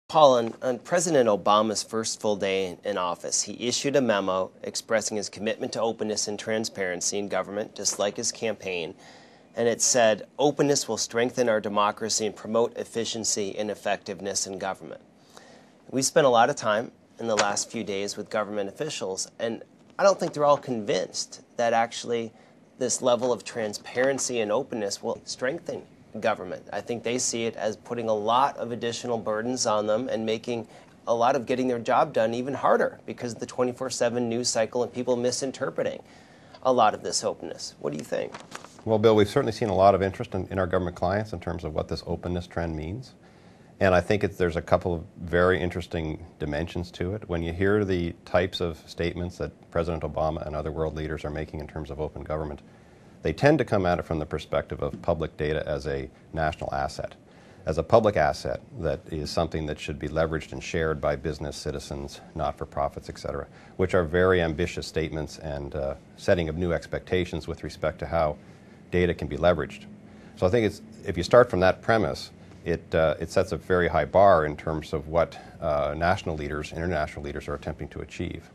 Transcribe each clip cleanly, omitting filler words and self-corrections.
Paul, on President Obama's first full day in office, he issued a memo expressing his commitment to openness and transparency in government, just like his campaign. And it said, openness will strengthen our democracy and promote efficiency and effectiveness in government. We spent a lot of time in the last few days with government officials, and I don't think they're all convinced that actually this level of transparency and openness will strengthen government. I think they see it as putting a lot of additional burdens on them and making a lot of getting their job done even harder because of the 24/7 news cycle and people misinterpreting a lot of this openness. What do you think? Well, Bill, we've certainly seen a lot of interest in our government clients in terms of what this openness trend means. And I think there's a couple of very interesting dimensions to it. When you hear the types of statements that President Obama and other world leaders are making in terms of open government, they tend to come at it from the perspective of public data as a national asset, as a public asset that is something that should be leveraged and shared by business, citizens, not-for-profits, et cetera, which are very ambitious statements and setting of new expectations with respect to how data can be leveraged. So I think if you start from that premise, it sets a very high bar in terms of what national leaders, international leaders are attempting to achieve.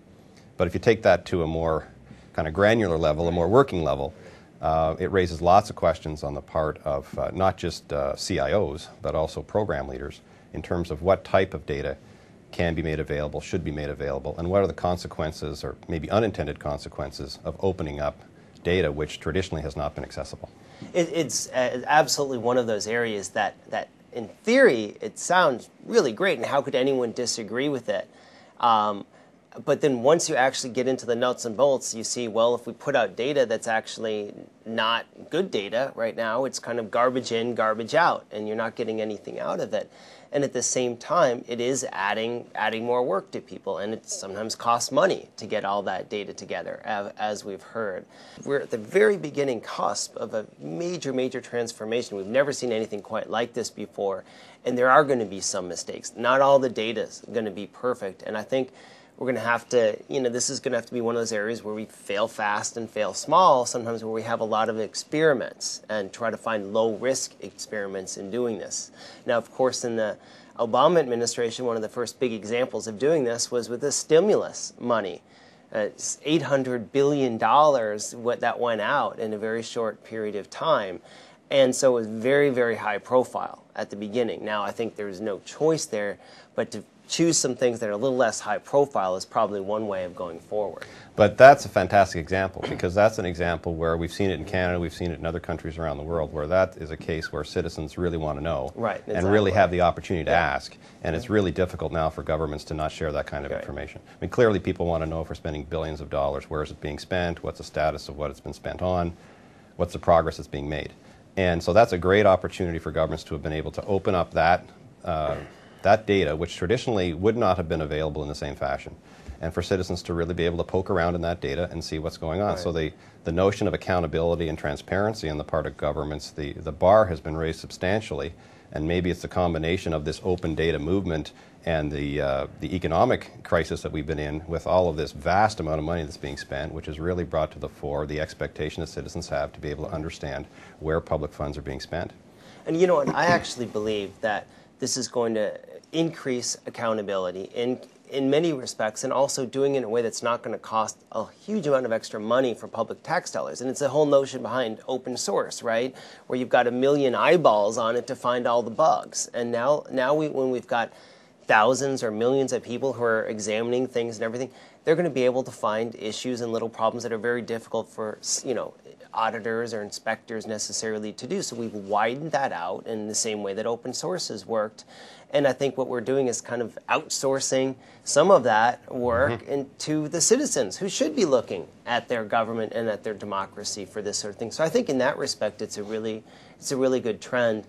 But if you take that to a more kind of granular level, a more working level, it raises lots of questions on the part of not just CIOs, but also program leaders in terms of what type of data can be made available, should be made available, and what are the consequences or maybe unintended consequences of opening up data which traditionally has not been accessible. It's absolutely one of those areas that in theory it sounds really great, and how could anyone disagree with it? But then once you actually get into the nuts and bolts, you see, well, if we put out data that's actually not good data right now, it's kind of garbage in, garbage out, and you're not getting anything out of it. And at the same time, it is adding more work to people, and it sometimes costs money to get all that data together, as we've heard. We're at the very beginning cusp of a major, major transformation. We've never seen anything quite like this before, and there are going to be some mistakes. Not all the data is going to be perfect, and I think we're going to have to, this is going to have to be one of those areas where we fail fast and fail small, sometimes where we have a lot of experiments and try to find low-risk experiments in doing this. Now, of course, in the Obama administration, one of the first big examples of doing this was with the stimulus money. It's $800 billion that went out in a very short period of time. And so it was very, very high profile at the beginning. Now, I think there's no choice there, but to choose some things that are a little less high profile is probably one way of going forward. But that's a fantastic example, because that's an example where we've seen it in Canada, we've seen it in other countries around the world, where that is a case where citizens really want to know, right, exactly, and really have the opportunity to ask. And it's really difficult now for governments to not share that kind of information. I mean, clearly people want to know if we're spending billions of dollars, where is it being spent, what's the status of what it's been spent on, what's the progress that's being made. And so that's a great opportunity for governments to have been able to open up that data, which traditionally would not have been available in the same fashion, and for citizens to really be able to poke around in that data and see what's going on. Right. So the notion of accountability and transparency on the part of governments, the bar has been raised substantially, and maybe it's the combination of this open data movement and the economic crisis that we've been in with all of this vast amount of money that's being spent, which has really brought to the fore the expectation that citizens have to be able to understand where public funds are being spent. And you know what, I actually believe that this is going to increase accountability in many respects, and also doing it in a way that's not going to cost a huge amount of extra money for public tax dollars. And it's the whole notion behind open source, right? Where you've got 1 million eyeballs on it to find all the bugs. And now when we've got thousands or millions of people who are examining things and everything, they're going to be able to find issues and little problems that are very difficult for, auditors or inspectors necessarily to do. So we've widened that out in the same way that open source has worked. And I think what we're doing is kind of outsourcing some of that work into the citizens who should be looking at their government and at their democracy for this sort of thing. So I think in that respect, it's a really good trend.